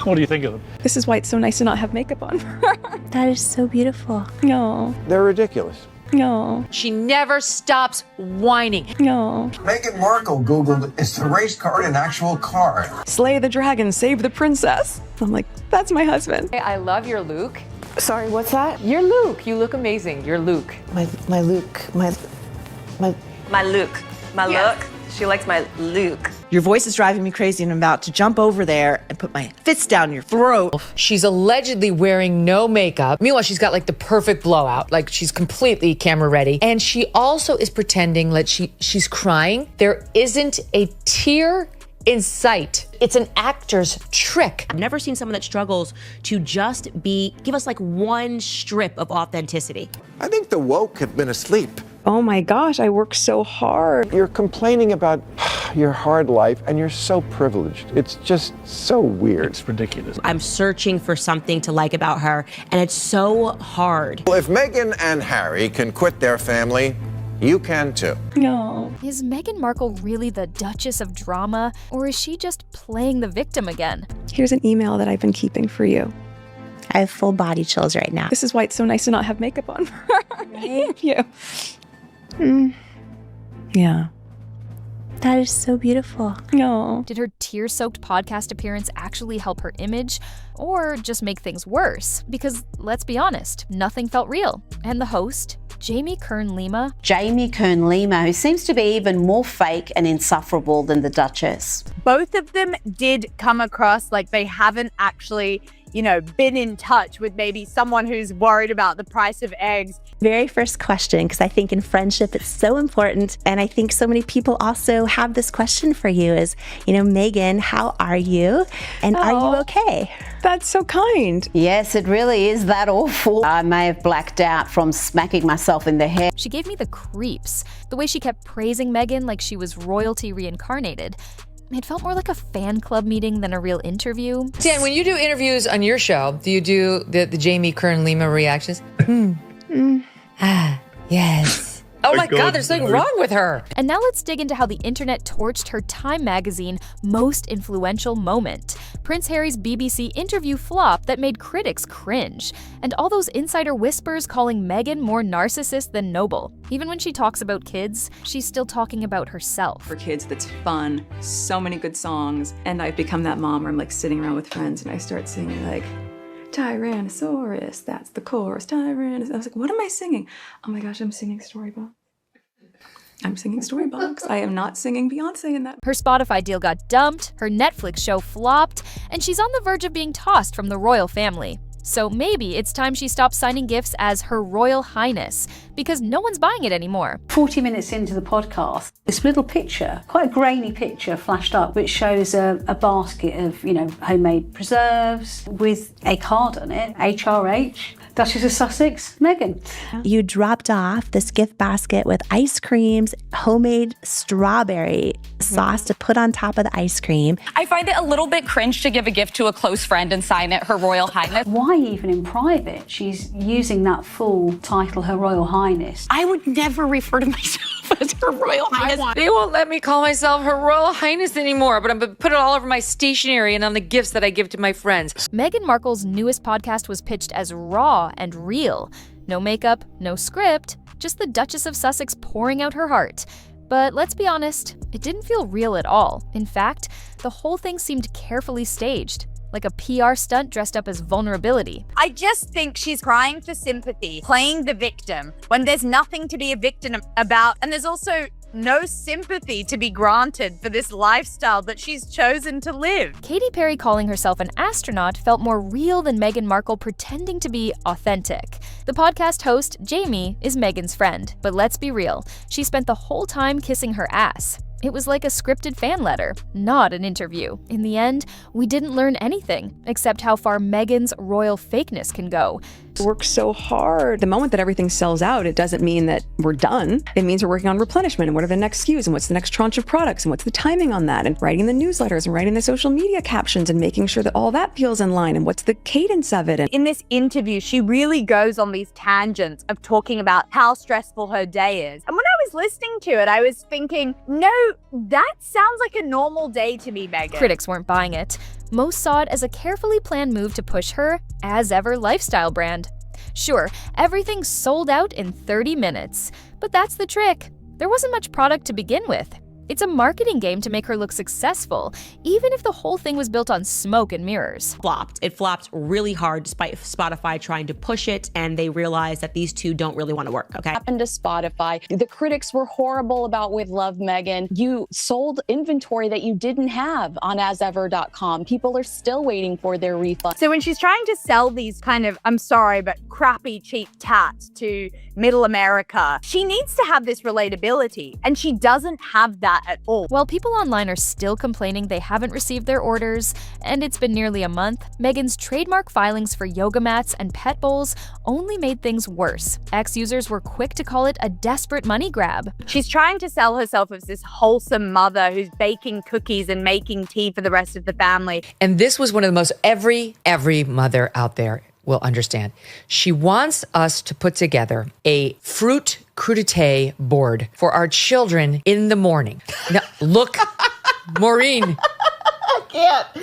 What do you think of them? This is why it's so nice to not have makeup on. That is so beautiful. No, They're ridiculous. no, She never stops whining. no. Meghan Markle Googled, is the race card an actual card? Slay the dragon, save the princess. I'm like, that's my husband. I love your Luke. Sorry, what's that? Your Luke. You look amazing. Your Luke. My Luke, my Luke. My look. She likes my Luke. Your voice is driving me crazy and I'm about to jump over there and put my fists down your throat. She's allegedly wearing no makeup. Meanwhile, she's got like the perfect blowout. Like she's completely camera ready. And she also is pretending that she's crying. There isn't a tear in sight. It's an actor's trick. I've never seen someone that struggles to just give us like one strip of authenticity. I think the woke have been asleep. Oh my gosh, I work so hard. You're complaining about your hard life and you're so privileged. It's just so weird. It's ridiculous. I'm searching for something to like about her, and it's so hard. Well, if Meghan and Harry can quit their family, you can too. No. Is Meghan Markle really the Duchess of Drama, or is she just playing the victim again? Here's an email that I've been keeping for you. I have full body chills right now. This is why it's so nice to not have makeup on. Thank you. Yeah. That is so beautiful. No. Did her tear-soaked podcast appearance actually help her image, or just make things worse? Because let's be honest, nothing felt real. And the host, Kern Lima, Kern Lima, who seems to be even more fake and insufferable than the Duchess. Both of them did come across like they haven't actually, been in touch with maybe someone who's worried about the price of eggs. Very first question, because I think in friendship it's so important. And I think so many people also have this question for you is, Meghan, how are you? And are you okay? That's so kind. Yes, it really is that awful. I may have blacked out from smacking myself in the head. She gave me the creeps. The way she kept praising Meghan like she was royalty reincarnated. It felt more like a fan club meeting than a real interview. Dan, when you do interviews on your show, do you do the Kern Lima reactions? Yes. Oh my God, there's something wrong with her. And now let's dig into how the internet torched her Time magazine most influential moment. Prince Harry's BBC interview flop that made critics cringe. And all those insider whispers calling Meghan more narcissist than noble. Even when she talks about kids, she's still talking about herself. For kids, that's fun. So many good songs. And I've become that mom where I'm like sitting around with friends and I start singing like, Tyrannosaurus, that's the chorus, Tyrannosaurus. I was like, what am I singing? Oh my gosh, I'm singing Storybook. I'm singing Storybooks. I am not singing Beyonce in that. Her Spotify deal got dumped, her Netflix show flopped, and she's on the verge of being tossed from the royal family. So maybe it's time she stops signing gifts as Her Royal Highness, because no one's buying it anymore. 40 minutes into the podcast, this little picture, quite a grainy picture, flashed up, which shows a basket of, homemade preserves with a card on it, HRH, Duchess of Sussex, Meghan. You dropped off this gift basket with ice creams, homemade strawberry sauce to put on top of the ice cream. I find it a little bit cringe to give a gift to a close friend and sign it Her Royal Highness. Why even in private? She's using that full title, Her Royal Highness. I would never refer to myself as Her Royal Highness. They won't let me call myself Her Royal Highness anymore, but I'm going to put it all over my stationery and on the gifts that I give to my friends. Meghan Markle's newest podcast was pitched as raw and real. No makeup, no script, just the Duchess of Sussex pouring out her heart. But let's be honest, it didn't feel real at all. In fact, the whole thing seemed carefully staged, like a PR stunt dressed up as vulnerability. I just think she's crying for sympathy, playing the victim, when there's nothing to be a victim about, and there's also no sympathy to be granted for this lifestyle that she's chosen to live. Katy Perry calling herself an astronaut felt more real than Meghan Markle pretending to be authentic. The podcast host, Jamie, is Meghan's friend, but let's be real, she spent the whole time kissing her ass. It was like a scripted fan letter, not an interview. In the end, we didn't learn anything, except how far Meghan's royal fakeness can go. Work so hard. The moment that everything sells out, it doesn't mean that we're done. It means we're working on replenishment and what are the next SKUs and what's the next tranche of products and what's the timing on that and writing the newsletters and writing the social media captions and making sure that all that feels in line and what's the cadence of it. And in this interview, she really goes on these tangents of talking about how stressful her day is. And when I was listening to it, I was thinking, no, that sounds like a normal day to me, Meghan. Critics weren't buying it. Most saw it as a carefully planned move to push her as ever lifestyle brand. Sure, everything sold out in 30 minutes, but that's the trick. There wasn't much product to begin with. It's a marketing game to make her look successful, even if the whole thing was built on smoke and mirrors. It flopped really hard despite Spotify trying to push it, and they realized that these two don't really want to work, okay? Happened to Spotify. The critics were horrible about With Love, Meghan. You sold inventory that you didn't have on asever.com. People are still waiting for their refund. So when she's trying to sell these kind of, I'm sorry, but crappy, cheap tats to middle America, she needs to have this relatability, and she doesn't have that at all. While people online are still complaining they haven't received their orders, and it's been nearly a month, Meghan's trademark filings for yoga mats and pet bowls only made things worse. Ex-users were quick to call it a desperate money grab. She's trying to sell herself as this wholesome mother who's baking cookies and making tea for the rest of the family. And this was one of the most every mother out there will understand. She wants us to put together a fruit crudité board for our children in the morning. Now, look, Maureen.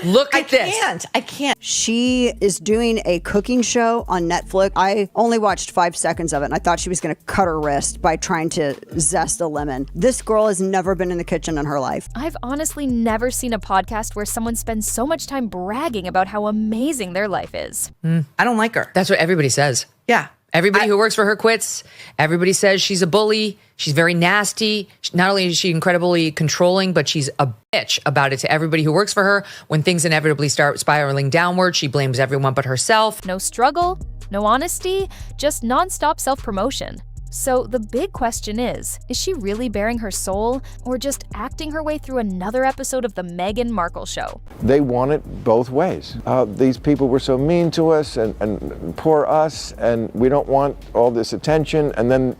Look at this. I can't. She is doing a cooking show on Netflix. I only watched 5 seconds of it, and I thought she was going to cut her wrist by trying to zest a lemon. This girl has never been in the kitchen in her life. I've honestly never seen a podcast where someone spends so much time bragging about how amazing their life is. I don't like her. That's what everybody says. Yeah. Everybody who works for her quits. Everybody says she's a bully. She's very nasty. Not only is she incredibly controlling, but she's a bitch about it to everybody who works for her. When things inevitably start spiraling downward, she blames everyone but herself. No struggle, no honesty, just nonstop self-promotion. So the big question is she really bearing her soul or just acting her way through another episode of the Meghan Markle show? They want it both ways. These people were so mean to us and poor us, and we don't want all this attention. And then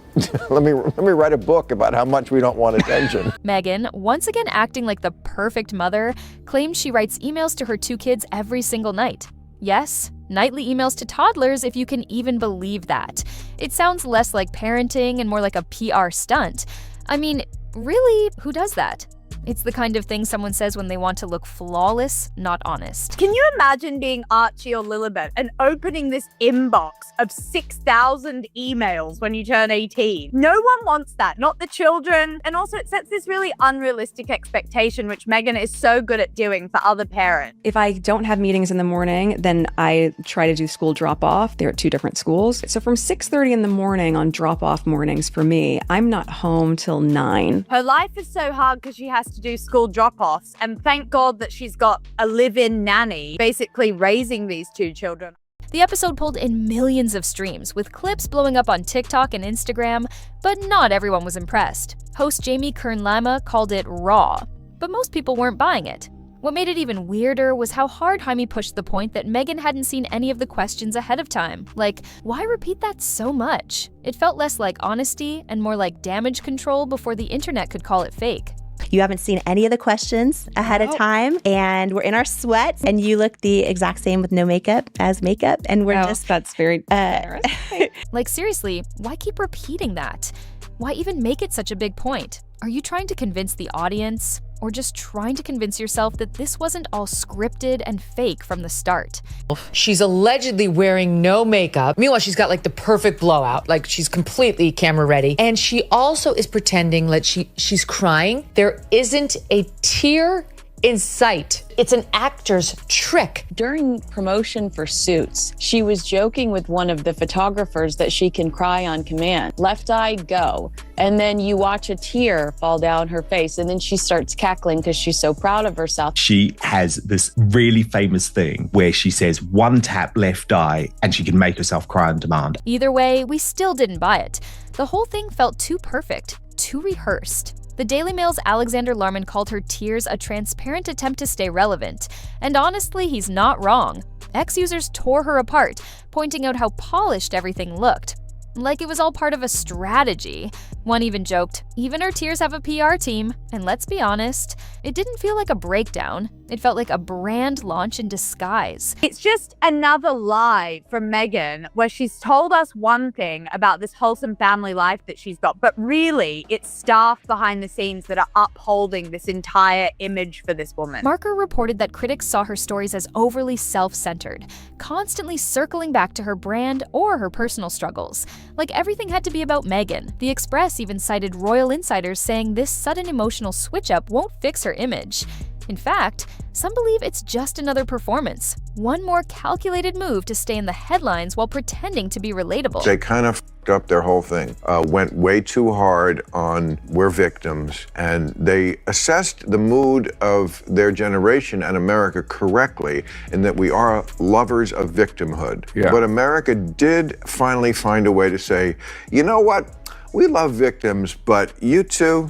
let me write a book about how much we don't want attention. Meghan, once again acting like the perfect mother, claims she writes emails to her 2 kids every single night. Yes, nightly emails to toddlers, if you can even believe that. It sounds less like parenting and more like a PR stunt. I mean, really, who does that? It's the kind of thing someone says when they want to look flawless, not honest. Can you imagine being Archie or Lilibet and opening this inbox of 6,000 emails when you turn 18? No one wants that, not the children. And also it sets this really unrealistic expectation, which Meghan is so good at doing for other parents. If I don't have meetings in the morning, then I try to do school drop-off. They're at 2 different schools. So from 6:30 in the morning on drop-off mornings for me, I'm not home till 9. Her life is so hard because she has to do school drop-offs, and thank God that she's got a live-in nanny basically raising these 2 children. The episode pulled in millions of streams, with clips blowing up on TikTok and Instagram, but not everyone was impressed. Host Kern Lima called it raw, but most people weren't buying it. What made it even weirder was how hard Jaime pushed the point that Meghan hadn't seen any of the questions ahead of time. Like, why repeat that so much? It felt less like honesty and more like damage control before the internet could call it fake. You haven't seen any of the questions ahead of time, and we're in our sweats, and you look the exact same with no makeup as makeup, and we're that's very generous. Like, seriously, why keep repeating that? Why even make it such a big point? Are you trying to convince the audience? Or just trying to convince yourself that this wasn't all scripted and fake from the start? She's allegedly wearing no makeup. Meanwhile, she's got like the perfect blowout. Like, she's completely camera ready. And she also is pretending that she's crying. There isn't a tear in sight. It's an actor's trick. During promotion for Suits, she was joking with one of the photographers that she can cry on command. Left eye, go. And then you watch a tear fall down her face, and then she starts cackling because she's so proud of herself. She has this really famous thing where she says 1 tap left eye and she can make herself cry on demand. Either way, we still didn't buy it. The whole thing felt too perfect, too rehearsed. The Daily Mail's Alexander Larman called her tears a transparent attempt to stay relevant. And honestly, he's not wrong. Ex-users tore her apart, pointing out how polished everything looked. Like it was all part of a strategy. One even joked, even her tears have a PR team, and let's be honest, it didn't feel like a breakdown. It felt like a brand launch in disguise. It's just another lie from Meghan where she's told us one thing about this wholesome family life that she's got, but really it's staff behind the scenes that are upholding this entire image for this woman. Markle reported that critics saw her stories as overly self-centered, constantly circling back to her brand or her personal struggles. Like everything had to be about Meghan. The Express even cited royal insiders saying this sudden emotional switch-up won't fix her image. In fact, some believe it's just another performance, one more calculated move to stay in the headlines while pretending to be relatable. They kind of f***ed up their whole thing, went way too hard on we're victims, and they assessed the mood of their generation and America correctly in that we are lovers of victimhood. Yeah. But America did finally find a way to say, you know what, we love victims, but you two,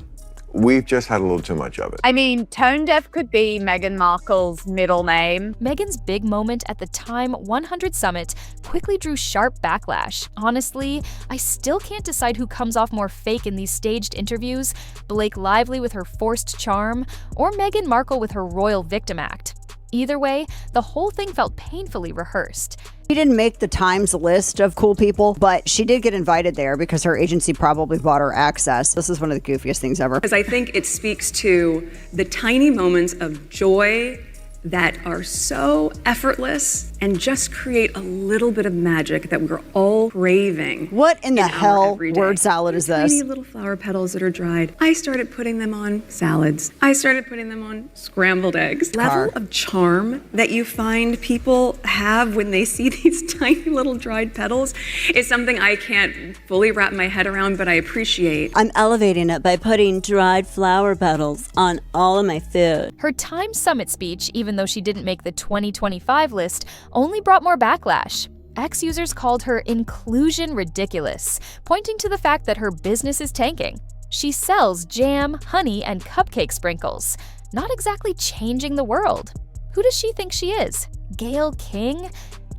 we've just had a little too much of it. I mean, tone deaf could be Meghan Markle's middle name. Meghan's big moment at the Time 100 Summit quickly drew sharp backlash. Honestly, I still can't decide who comes off more fake in these staged interviews, Blake Lively with her forced charm, or Meghan Markle with her royal victim act. Either way, the whole thing felt painfully rehearsed. She didn't make the Times list of cool people, but she did get invited there because her agency probably bought her access. This is one of the goofiest things ever. Because I think it speaks to the tiny moments of joy that are so effortless and just create a little bit of magic that we're all craving. What in the hell word salad is this? Tiny little flower petals that are dried. I started putting them on salads. I started putting them on scrambled eggs. Level of charm that you find people have when they see these tiny little dried petals is something I can't fully wrap my head around, but I appreciate. I'm elevating it by putting dried flower petals on all of my food. Her Time Summit speech, even though she didn't make the 2025 list, only brought more backlash. X-users called her inclusion ridiculous, pointing to the fact that her business is tanking. She sells jam, honey, and cupcake sprinkles, not exactly changing the world. Who does she think she is? Gayle King?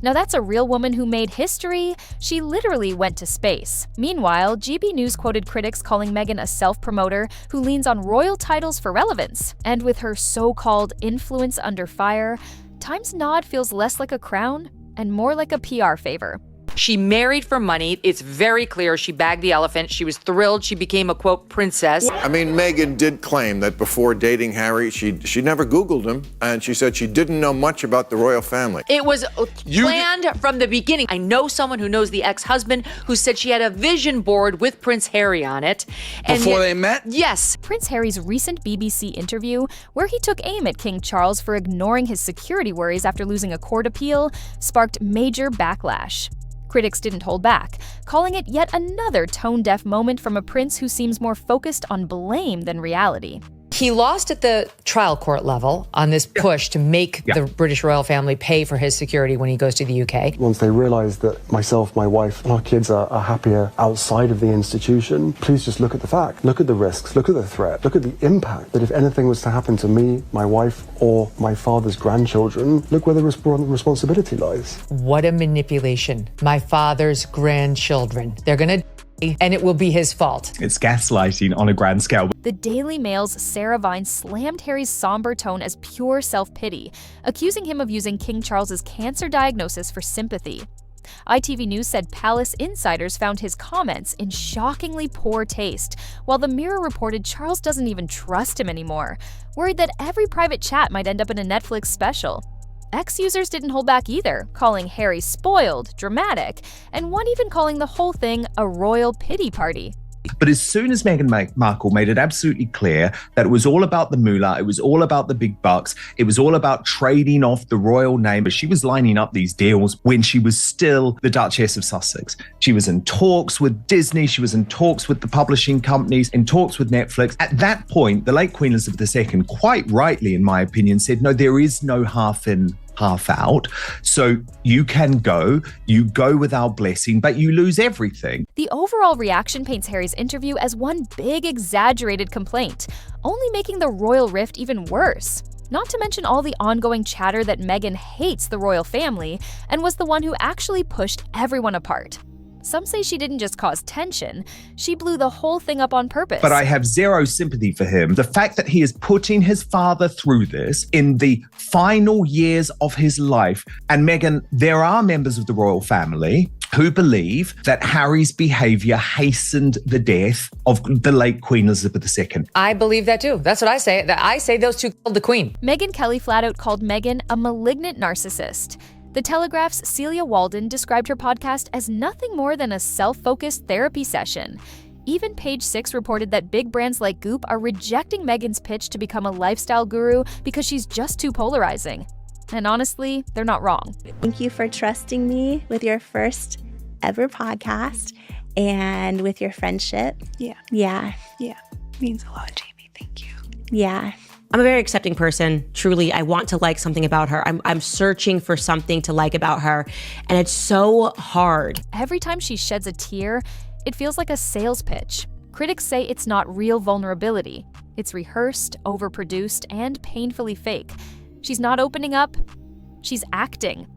Now that's a real woman who made history. She literally went to space. Meanwhile, GB News quoted critics calling Meghan a self-promoter who leans on royal titles for relevance. And with her so-called influence under fire, Time's nod feels less like a crown and more like a PR favor. She married for money. It's very clear she bagged the elephant. She was thrilled she became a, quote, princess. I mean, Meghan did claim that before dating Harry, she never Googled him, and she said she didn't know much about the royal family. It was planned from the beginning. I know someone who knows the ex-husband who said she had a vision board with Prince Harry on it. Before they met? Yes. Prince Harry's recent BBC interview, where he took aim at King Charles for ignoring his security worries after losing a court appeal, sparked major backlash. Critics didn't hold back, calling it yet another tone-deaf moment from a prince who seems more focused on blame than reality. He lost at the trial court level on this push to make the British royal family pay for his security when he goes to the UK. Once they realise that myself, my wife, and our kids are happier outside of the institution, please just look at the fact. Look at the risks, look at the threat, look at the impact that if anything was to happen to me, my wife, or my father's grandchildren, look where the responsibility lies. What a manipulation. My father's grandchildren. They're going to and it will be his fault. It's gaslighting on a grand scale. The Daily Mail's Sarah Vine slammed Harry's somber tone as pure self-pity, accusing him of using King Charles's cancer diagnosis for sympathy. ITV News said palace insiders found his comments in shockingly poor taste, while the Mirror reported Charles doesn't even trust him anymore, worried that every private chat might end up in a Netflix special. X-users didn't hold back either, calling Harry spoiled, dramatic, and one even calling the whole thing a royal pity party. But as soon as Meghan Markle made it absolutely clear that it was all about the moolah, it was all about the big bucks, it was all about trading off the royal name, but she was lining up these deals when she was still the Duchess of Sussex. She was in talks with Disney, she was in talks with the publishing companies, in talks with Netflix. At that point, the late Queen Elizabeth II, quite rightly, in my opinion, said, no, there is no half in, half out. So you go with our blessing, but you lose everything. The overall reaction paints Harry's interview as one big exaggerated complaint, only making the royal rift even worse. Not to mention all the ongoing chatter that Meghan hates the royal family and was the one who actually pushed everyone apart. Some say she didn't just cause tension, she blew the whole thing up on purpose. But I have zero sympathy for him. The fact that he is putting his father through this in the final years of his life. And Meghan, there are members of the royal family who believe that Harry's behavior hastened the death of the late Queen Elizabeth II. I believe that too. That's what I say. I say those two killed the Queen. Megyn Kelly flat out called Meghan a malignant narcissist. The Telegraph's Celia Walden described her podcast as nothing more than a self-focused therapy session. Even Page Six reported that big brands like Goop are rejecting Meghan's pitch to become a lifestyle guru because she's just too polarizing. And honestly, they're not wrong. Thank you for trusting me with your first ever podcast and with your friendship. Yeah. Means a lot, Jamie. Thank you. Yeah. I'm a very accepting person. Truly, I want to like something about her. I'm searching for something to like about her, and it's so hard. Every time she sheds a tear, it feels like a sales pitch. Critics say it's not real vulnerability. It's rehearsed, overproduced, and painfully fake. She's not opening up, she's acting.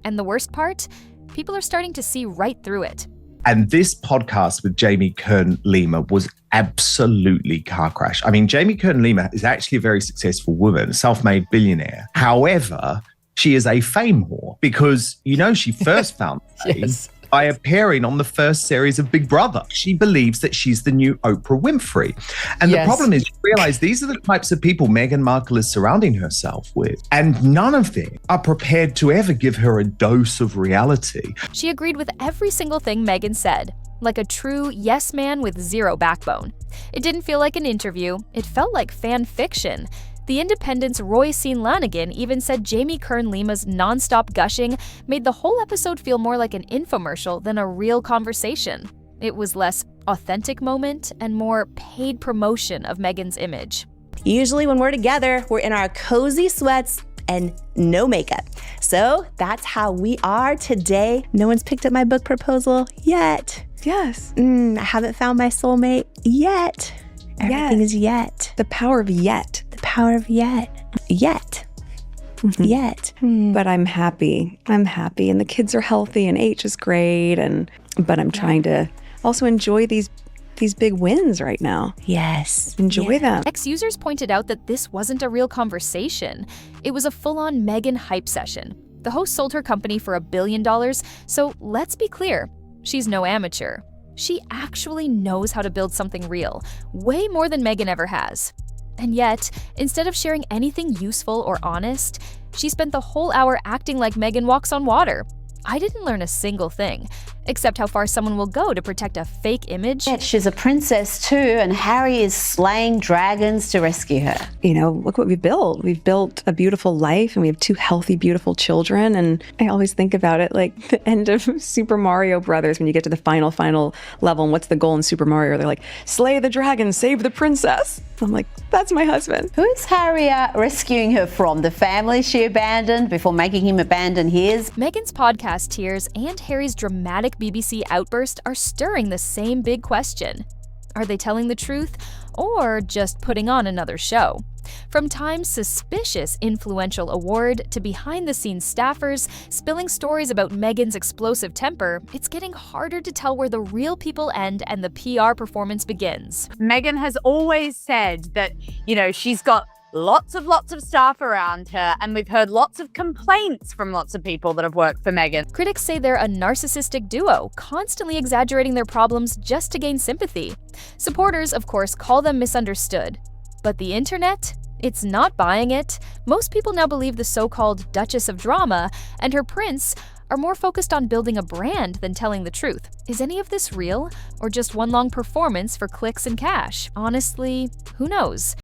And the worst part? People are starting to see right through it. And this podcast with Jamie Kern Lima was absolutely car crash. I mean, Jamie Kern Lima is actually a very successful woman, self-made billionaire. However, she is a fame whore because, she first found fame by appearing on the first series of Big Brother. She believes that she's the new Oprah Winfrey. And the problem is, you realize these are the types of people Meghan Markle is surrounding herself with. And none of them are prepared to ever give her a dose of reality. She agreed with every single thing Meghan said, like a true yes man with zero backbone. It didn't feel like an interview, it felt like fan fiction. The Independent's Roy Sean Lanigan even said Jamie Kern Lima's nonstop gushing made the whole episode feel more like an infomercial than a real conversation. It was less authentic moment and more paid promotion of Meghan's image. Usually when we're together, we're in our cozy sweats and no makeup. So that's how we are today. No one's picked up my book proposal yet. Yes. I haven't found my soulmate yet. Everything is yet. The power of yet. The power of yet. Yet. Yet. But I'm happy. And the kids are healthy and H is great. But I'm trying to also enjoy these big wins right now. Yes. Enjoy them. Ex-users pointed out that this wasn't a real conversation. It was a full-on Meghan hype session. The host sold her company for $1 billion, so let's be clear, she's no amateur. She actually knows how to build something real, way more than Meghan ever has. And yet, instead of sharing anything useful or honest, she spent the whole hour acting like Meghan walks on water. I didn't learn a single thing, except how far someone will go to protect a fake image. Yeah, she's a princess too, and Harry is slaying dragons to rescue her. Look what we've built. We've built a beautiful life, and we have 2 healthy, beautiful children. And I always think about it like the end of Super Mario Brothers when you get to the final level. And what's the goal in Super Mario? They're like, slay the dragon, save the princess. I'm like, that's my husband. Who is Harry rescuing her from? The family she abandoned before making him abandon his? Meghan's podcast tears and Harry's dramatic BBC outburst are stirring the same big question. Are they telling the truth or just putting on another show? From Time's suspicious influential award to behind-the-scenes staffers spilling stories about Meghan's explosive temper, it's getting harder to tell where the real people end and the PR performance begins. Meghan has always said that, she's got lots of staff around her, and we've heard lots of complaints from lots of people that have worked for Meghan. Critics say they're a narcissistic duo, constantly exaggerating their problems just to gain sympathy. Supporters, of course, call them misunderstood. But the internet? It's not buying it. Most people now believe the so-called Duchess of Drama and her prince are more focused on building a brand than telling the truth. Is any of this real, or just one long performance for clicks and cash? Honestly, who knows?